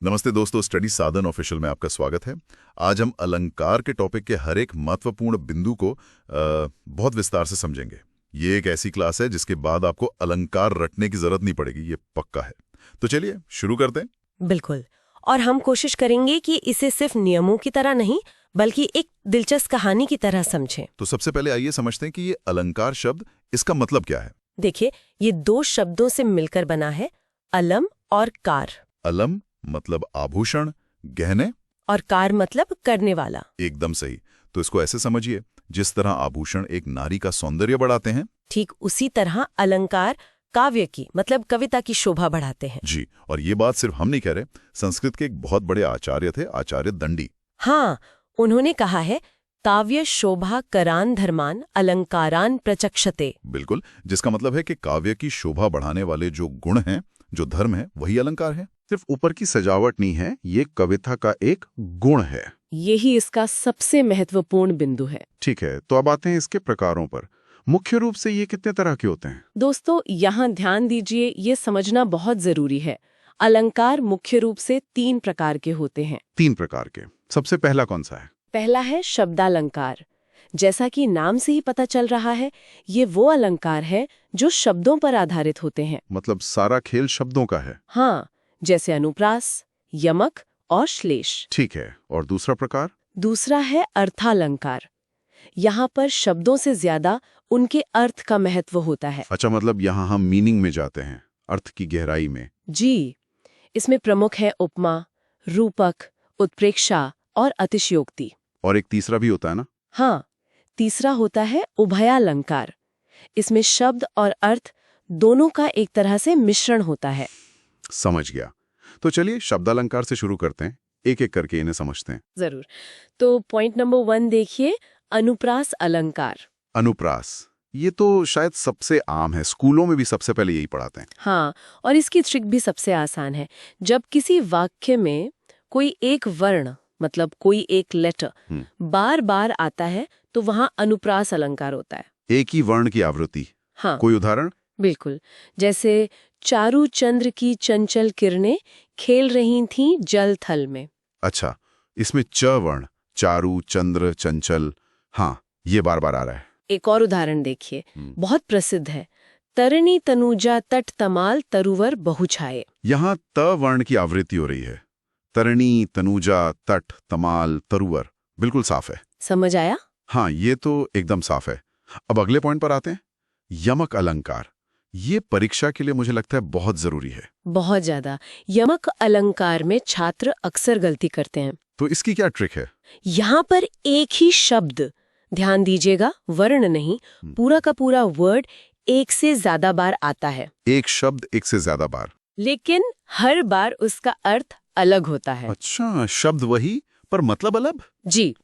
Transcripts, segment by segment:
नमस्ते दोस्तों, स्टडी साधन ऑफिशियल में आपका स्वागत है। आज हम अलंकार के टॉपिक के हर एक महत्वपूर्ण बिंदु को बहुत विस्तार से समझेंगे। ये एक ऐसी क्लास है जिसके बाद आपको अलंकार रटने की जरूरत नहीं पड़ेगी, ये पक्का है। तो चलिए शुरू करते हैं। बिल्कुल। और हम कोशिश करेंगे कि इसे सिर्फ नियमों की तरह नहीं बल्कि एक दिलचस्प कहानी की तरह समझें। तो सबसे पहले आइए समझते हैं कि ये अलंकार शब्द, इसका मतलब क्या है। देखिए, ये दो शब्दों से मिलकर बना है, अलम और कार। अलम मतलब आभूषण, गहने, और कार मतलब करने वाला। एकदम सही। तो इसको ऐसे समझिए, जिस तरह आभूषण एक नारी का सौंदर्य बढ़ाते हैं, ठीक उसी तरह अलंकार काव्य की मतलब कविता की शोभा बढ़ाते हैं। जी। और ये बात सिर्फ हम नहीं कह रहे, संस्कृत के एक बहुत बड़े आचार्य थे, आचार्य दंडी। हाँ, उन्होंने कहा है, काव्य शोभा करान धर्मान अलंकारान प्रचक्षते। बिल्कुल, जिसका मतलब है कि काव्य की शोभा बढ़ाने वाले जो गुण हैं, जो धर्म है, वही अलंकार है। सिर्फ ऊपर की सजावट नहीं है, ये कविता का एक गुण है। यही इसका सबसे महत्वपूर्ण बिंदु है। ठीक है, तो अब आते हैं इसके प्रकारों पर। मुख्य रूप से ये कितने तरह के होते हैं? दोस्तों, यहाँ ध्यान दीजिए, ये समझना बहुत जरूरी है। अलंकार मुख्य रूप से 3 प्रकार के होते हैं। 3 प्रकार के। सबसे पहला कौन सा है? पहला है शब्दालंकार। जैसा कि नाम से ही पता चल रहा है, ये वो अलंकार है जो शब्दों पर आधारित होते हैं। मतलब सारा खेल शब्दों का है। हाँ, जैसे अनुप्रास, यमक और श्लेष। ठीक है, और दूसरा प्रकार? दूसरा है अर्थालंकार। यहाँ पर शब्दों से ज्यादा उनके अर्थ का महत्व होता है। अच्छा, मतलब यहाँ हम मीनिंग में जाते हैं, अर्थ की गहराई में। जी, इसमें प्रमुख है उपमा, रूपक, उत्प्रेक्षा और अतिशयोक्ति। और एक तीसरा भी होता है ना? हाँ, तीसरा होता है उभयालंकार। इसमें शब्द और अर्थ दोनों का एक तरह से मिश्रण होता है। समझ गया। तो चलिए शब्दालंकार से शुरू करते हैं, एक एक करके इन्हें समझते हैं। जरूर। तो पॉइंट नंबर 1 देखिए, अनुप्रास अलंकार। अनुप्रास, ये तो शायद सबसे आम है, स्कूलों में भी सबसे पहले यही पढ़ाते हैं। हाँ, और इसकी ट्रिक भी सबसे आसान है। जब किसी वाक्य में कोई एक वर्ण मतलब कोई एक लेटर बार बार आता है तो वहां अनुप्रास अलंकार होता है। एक ही वर्ण की आवृत्ति। हाँ, कोई उदाहरण? बिल्कुल। जैसे चारू चंद्र की चंचल किरणें खेल रही थीं जल थल में। अच्छा, इसमें च वर्ण, चारू, चंद्र, चंचल, हाँ, ये बार बार आ रहा है। एक और उदाहरण देखिए, बहुत प्रसिद्ध है, तरणी तनुजा तट तमाल तरुवर बहुछाए। यहाँ त वर्ण की आवृत्ति हो रही है। तरणी, तनुजा, तट, तमाल, तरुवर, बिल्कुल साफ है। समझ आया? हाँ, ये तो एकदम साफ है। अब अगले पॉइंट पर आते हैं, यमक अलंकार। ये परीक्षा के लिए मुझे लगता है बहुत जरूरी है। बहुत ज्यादा। यमक अलंकार में छात्र अक्सर गलती करते हैं। तो इसकी क्या ट्रिक है? यहाँ पर एक ही शब्द, ध्यान दीजिएगा, वर्ण नहीं, पूरा का पूरा वर्ड एक से ज्यादा बार आता है। एक शब्द एक से ज्यादा बार, लेकिन हर बार उसका अर्थ अलग होता है। अच्छा, शब्द वही पर मतलब अलग। जी,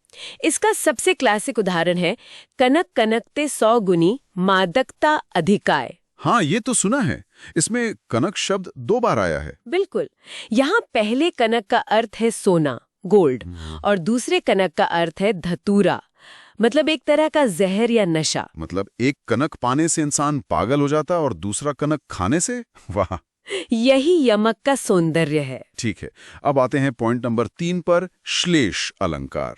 इसका सबसे क्लासिक उदाहरण है, कनक कनकते 100 गुनी मादकता अधिकाय। हाँ, ये तो सुना है। इसमें कनक शब्द 2 बार आया है। बिल्कुल। यहाँ पहले कनक का अर्थ है सोना, गोल्ड, और दूसरे कनक का अर्थ है धतूरा, मतलब एक तरह का जहर या नशा। मतलब एक कनक पाने से इंसान पागल हो जाता और दूसरा कनक खाने से? वाह, यही यमक का सौंदर्य है। ठीक है, अब आते हैं पॉइंट नंबर 3 पर, श्लेष अलंकार।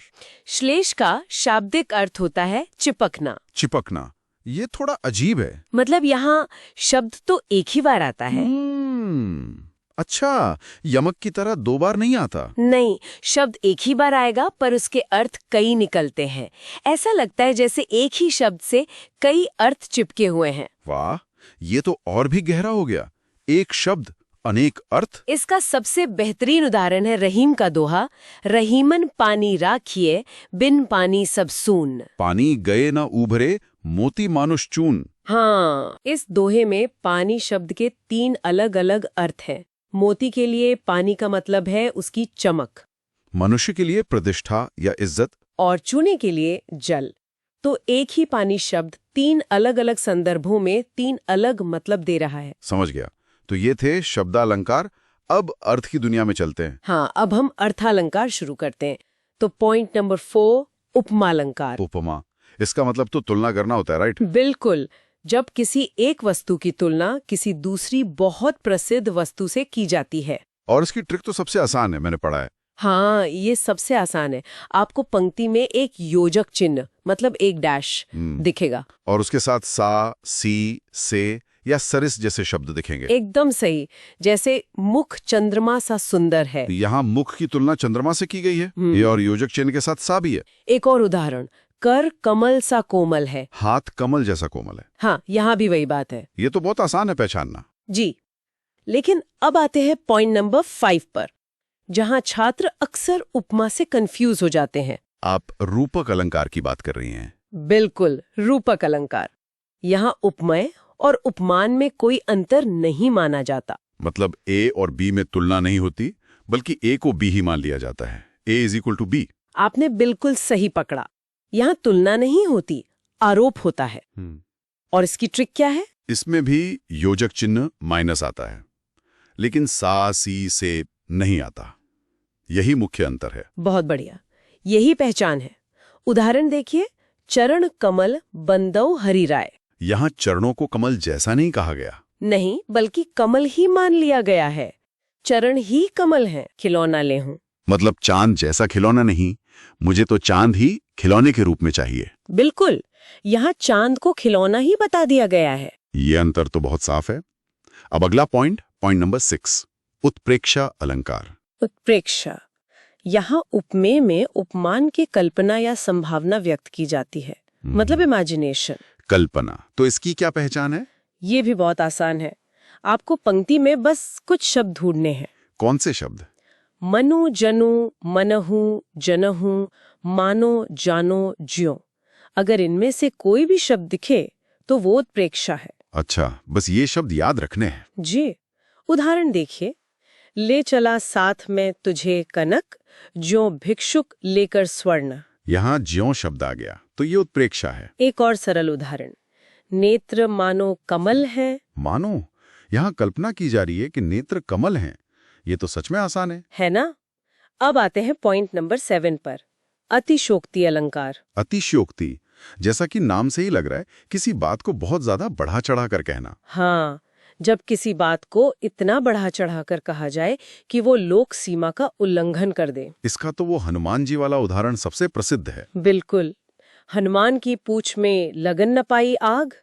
श्लेष का शाब्दिक अर्थ होता है चिपकना। चिपकना, ये थोड़ा अजीब है। मतलब यहाँ शब्द तो एक ही बार आता है। अच्छा, यमक की तरह 2 बार नहीं आता? नहीं, शब्द एक ही बार आएगा पर उसके अर्थ कई निकलते हैं। ऐसा लगता है जैसे एक ही शब्द से कई अर्थ चिपके हुए हैं। वाह, ये तो और भी गहरा हो गया। एक शब्द अनेक अर्थ। इसका सबसे बेहतरीन उदाहरण है रहीम का दोहा, रहीमन पानी राखिए बिन पानी सब सून। पानी गए न उभरे मोती मानुष चून। हाँ, इस दोहे में पानी शब्द के 3 अलग अलग अर्थ हैं। मोती के लिए पानी का मतलब है उसकी चमक, मनुष्य के लिए प्रतिष्ठा या इज्जत, और चूने के लिए जल। तो एक ही पानी शब्द 3 अलग अलग संदर्भों में 3 अलग मतलब दे रहा है। समझ गया। तो ये थे शब्दालंकार। अब अर्थ की दुनिया में चलते हैं। हाँ, अब हम अर्थालंकार शुरू करते हैं। तो पॉइंट नंबर 4, उपमालंकार। उपमा, इसका मतलब तो तुलना करना होता है, राइट? बिल्कुल। जब किसी एक वस्तु की तुलना किसी दूसरी बहुत प्रसिद्ध वस्तु से की जाती है। और इसकी ट्रिक तो सबसे आसान है, मैंने पढ़ा है। हाँ, ये सबसे आसान है। आपको पंक्ति में एक योजक चिन्ह मतलब एक डैश दिखेगा और उसके साथ सा, सी, से या सरिस जैसे शब्द दिखेंगे। एकदम सही। जैसे मुख चंद्रमा सा सुंदर है। यहाँ मुख की तुलना चंद्रमा से की गई है। ये और योजक चिन्ह के साथ सा भी है। एक और उदाहरण, कर कमल सा कोमल है। हाथ कमल जैसा कोमल है। हाँ, यहाँ भी वही बात है। ये तो बहुत आसान है पहचानना। जी, लेकिन अब आते हैं पॉइंट नंबर 5 पर, जहां छात्र अक्सर उपमा से कंफ्यूज हो जाते हैं। आप रूपक अलंकार की बात कर रही हैं। बिल्कुल, रूपक अलंकार। यहाँ उपमेय और उपमान में कोई अंतर नहीं माना जाता। मतलब ए और बी में तुलना नहीं होती, बल्कि ए को बी ही मान लिया जाता है। ए इज इक्वल टू बी। आपने बिल्कुल सही पकड़ा। यहाँ तुलना नहीं होती, आरोप होता है। और इसकी ट्रिक क्या है? इसमें भी योजक चिन्ह माइनस आता है, लेकिन सा, सी से नहीं आता। यही मुख्य अंतर है। बहुत बढ़िया, यही पहचान है। उदाहरण देखिए, चरण कमल बंदौ हरि राय। यहाँ चरणों को कमल जैसा नहीं कहा गया। नहीं, बल्कि कमल ही मान लिया गया है। चरण ही कमल है, खिलौना ले हूं। मतलब चांद जैसा खिलौना नहीं, मुझे तो चांद ही खिलौने के रूप में चाहिए। बिल्कुल, यहाँ चांद को खिलौना ही बता दिया गया है। ये अंतर तो बहुत साफ है। अब अगला पॉइंट नंबर 6, उत्प्रेक्षा अलंकार। उत्प्रेक्षा, यहाँ उपमेय में उपमान की कल्पना या संभावना व्यक्त की जाती है। मतलब इमेजिनेशन। कल्पना, तो इसकी क्या पहचान है? ये भी बहुत आसान है। आपको पंक्ति में बस कुछ शब्द ढूंढने हैं। कौन से शब्द? मनु, जनु, मनहु, जनहु, मानो, जानो, ज्यों। अगर इनमें से कोई भी शब्द दिखे तो वो उत्प्रेक्षा है। अच्छा, बस ये शब्द याद रखने हैं। जी, उदाहरण देखिए, ले चला साथ में तुझे कनक, ज्यों भिक्षुक लेकर स्वर्ण। यहाँ ज्यों शब्द आ गया, तो ये उत्प्रेक्षा है। एक और सरल उदाहरण, नेत्र मानो कमल है। मानो, यहाँ कल्पना की जा रही है कि नेत्र कमल हैं। ये तो सच में आसान है ना? अब आते हैं पॉइंट नंबर 7 पर, अतिशोक्ति अलंकार। अतिशयोक्ति, जैसा कि नाम से ही लग रहा है, किसी बात को बहुत ज्यादा बढ़ा चढ़ा कर कहना। हाँ, जब किसी बात को इतना बढ़ा चढ़ाकर कहा जाए कि वो लोक सीमा का उल्लंघन कर दे। इसका तो वो हनुमान जी वाला उदाहरण सबसे प्रसिद्ध है। बिल्कुल, हनुमान की पूंछ में लगन न पाई आग,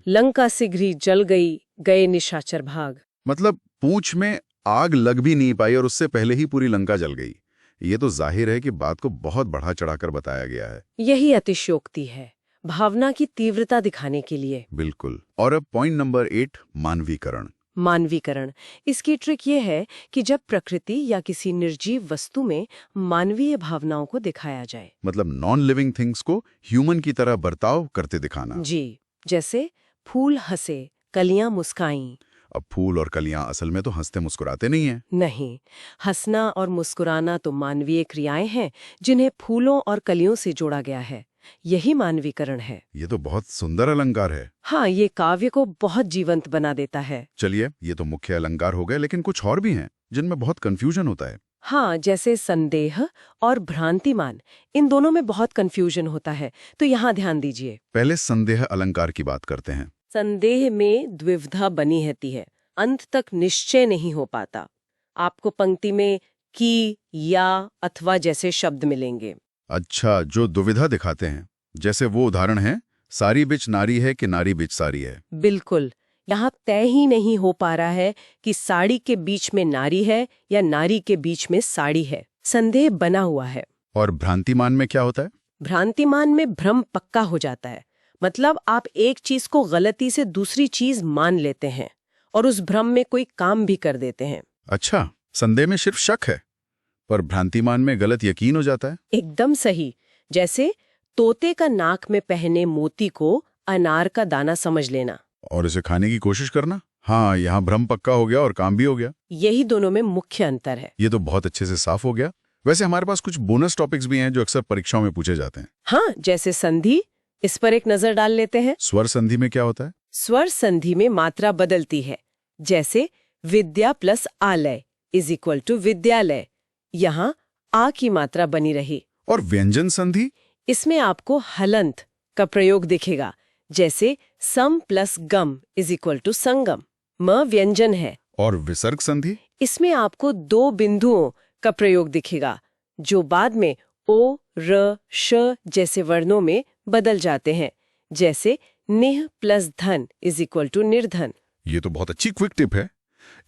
लंका सिगरी जल गई, गए निशाचर भाग। मतलब पूंछ में आग लग भी नहीं पाई और उससे पहले ही पूरी लंका जल गई। ये तो जाहिर है कि बात को बहुत बढ़ा चढ़ाकर बताया गया है। यही अतिशयोक्ति है, भावना की तीव्रता दिखाने के लिए। बिल्कुल। और अब पॉइंट नंबर 8, मानवीकरण। मानवीकरण, इसकी ट्रिक ये है कि जब प्रकृति या किसी निर्जीव वस्तु में मानवीय भावनाओं को दिखाया जाए। मतलब नॉन लिविंग थिंग्स को ह्यूमन की तरह बर्ताव करते दिखाना। जी, जैसे फूल हंसे, कलियां मुस्काईं। अब फूल और कलियां असल में तो हंसते मुस्कुराते नहीं हैं। नहीं, हंसना और मुस्कुराना तो मानवीय क्रियाएं हैं जिन्हें फूलों और कलियों से जोड़ा गया है। यही मानवीकरण है। ये तो बहुत सुंदर अलंकार है। हाँ, ये काव्य को बहुत जीवंत बना देता है। चलिए, ये तो मुख्य अलंकार हो गए, लेकिन कुछ और भी हैं जिनमें बहुत कंफ्यूजन होता है। हाँ, जैसे संदेह और भ्रांतिमान, इन दोनों में बहुत कंफ्यूजन होता है, तो यहाँ ध्यान दीजिए। पहले संदेह अलंकार की बात करते हैं। संदेह में द्विविधा बनी रहती है, अंत तक निश्चय नहीं हो पाता। आपको पंक्ति में की, या, अथवा जैसे शब्द मिलेंगे। अच्छा, जो दुविधा दिखाते हैं, जैसे वो उदाहरण है, सारी बिच नारी है कि नारी बिच सारी है। बिल्कुल, यहाँ तय ही नहीं हो पा रहा है कि साड़ी के बीच में नारी है या नारी के बीच में साड़ी है। संदेह बना हुआ है। और भ्रांतिमान में क्या होता है? भ्रांतिमान में भ्रम पक्का हो जाता है। मतलब आप एक चीज को गलती से दूसरी चीज मान लेते हैं और उस भ्रम में कोई काम भी कर देते हैं। अच्छा, संदेह में सिर्फ शक है, पर भ्रांतिमान में गलत यकीन हो जाता है। एकदम सही। जैसे तोते का नाक में पहने मोती को अनार का दाना समझ लेना और इसे खाने की कोशिश करना। हाँ, यहाँ भ्रम पक्का हो गया और काम भी हो गया। यही दोनों में मुख्य अंतर है। ये तो बहुत अच्छे से साफ हो गया। वैसे हमारे पास कुछ बोनस टॉपिक्स भी हैं जो अक्सर परीक्षाओं में पूछे जाते हैं। हाँ, जैसे संधि, इस पर एक नजर डाल लेते हैं। स्वर संधि में क्या होता है? स्वर संधि में मात्रा बदलती है। जैसे विद्या प्लस आलय इज इक्वल टू विद्यालय, यहाँ आ की मात्रा बनी रही। और व्यंजन संधि? इसमें आपको हलंत का प्रयोग दिखेगा। जैसे सम प्लस गम इज इक्वल टू संगम, म व्यंजन है। और विसर्ग संधि? इसमें आपको 2 बिंदुओं का प्रयोग दिखेगा जो बाद में ओ, र, श जैसे वर्णों में बदल जाते हैं, जैसे निह प्लस धन इज इक्वल टू निर्धन। ये तो बहुत अच्छी क्विक टिप है।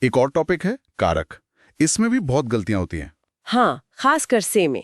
एक और टॉपिक है कारक। इसमें भी बहुत गलतियां होती हैं। हाँ, खासकर से में।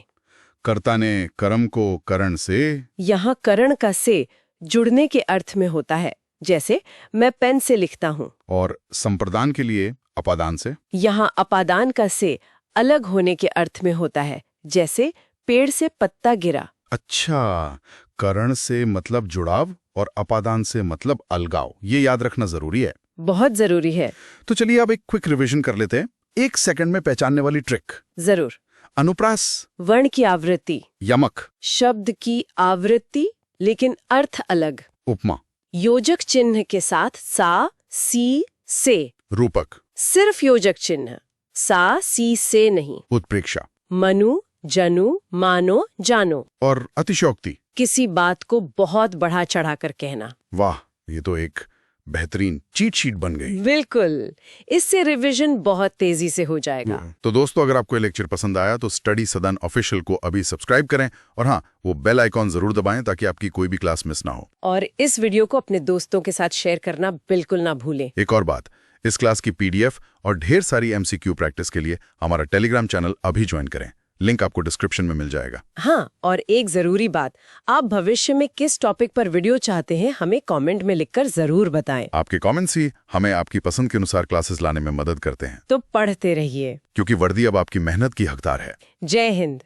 कर्ता ने कर्म को करण से। यहाँ करण का से जुड़ने के अर्थ में होता है, जैसे मैं पेन से लिखता हूँ। और संप्रदान के लिए अपादान से। यहाँ अपादान का से अलग होने के अर्थ में होता है, जैसे पेड़ से पत्ता गिरा। अच्छा, करण से मतलब जुड़ाव और अपादान से मतलब अलगाव। ये याद रखना जरूरी है। बहुत जरूरी है। तो चलिए अब एक क्विक रिवीजन कर लेते हैं। 1 सेकंड में पहचानने वाली ट्रिक। जरूर। अनुप्रास, वर्ण की आवृत्ति, यमक, शब्द की आवृत्ति लेकिन अर्थ अलग, उपमा, योजक चिन्ह के साथ सा, सी, से, रूपक, सिर्फ योजक चिन्ह, सा, सी, से नहीं, उत्प्रेक्षा मनु, जनु, मानो, जानो, और अतिशयोक्ति। किसी बात को बहुत बढ़ा चढ़ाकर कहना। वाह, ये तो एक बेहतरीन चीट शीट बन गई। बिल्कुल, इससे रिवीजन बहुत तेजी से हो जाएगा। तो दोस्तों, अगर आपको ये लेक्चर पसंद आया तो स्टडी सदन ऑफिशियल को अभी सब्सक्राइब करें और हाँ, वो बेल आइकॉन जरूर दबाएं ताकि आपकी कोई भी क्लास मिस ना हो। और इस वीडियो को अपने दोस्तों के साथ शेयर करना बिल्कुल ना भूलें। एक और बात, इस क्लास की PDF और ढेर सारी MCQ प्रैक्टिस के लिए हमारा टेलीग्राम चैनल अभी ज्वाइन करें। लिंक आपको डिस्क्रिप्शन में मिल जाएगा। हाँ, और एक जरूरी बात, आप भविष्य में किस टॉपिक पर वीडियो चाहते हैं हमें कमेंट में लिखकर जरूर बताएं। आपके कमेंट्स ही हमें आपकी पसंद के अनुसार क्लासेस लाने में मदद करते हैं। तो पढ़ते रहिए, क्योंकि वर्दी अब आपकी मेहनत की हकदार है। जय हिंद।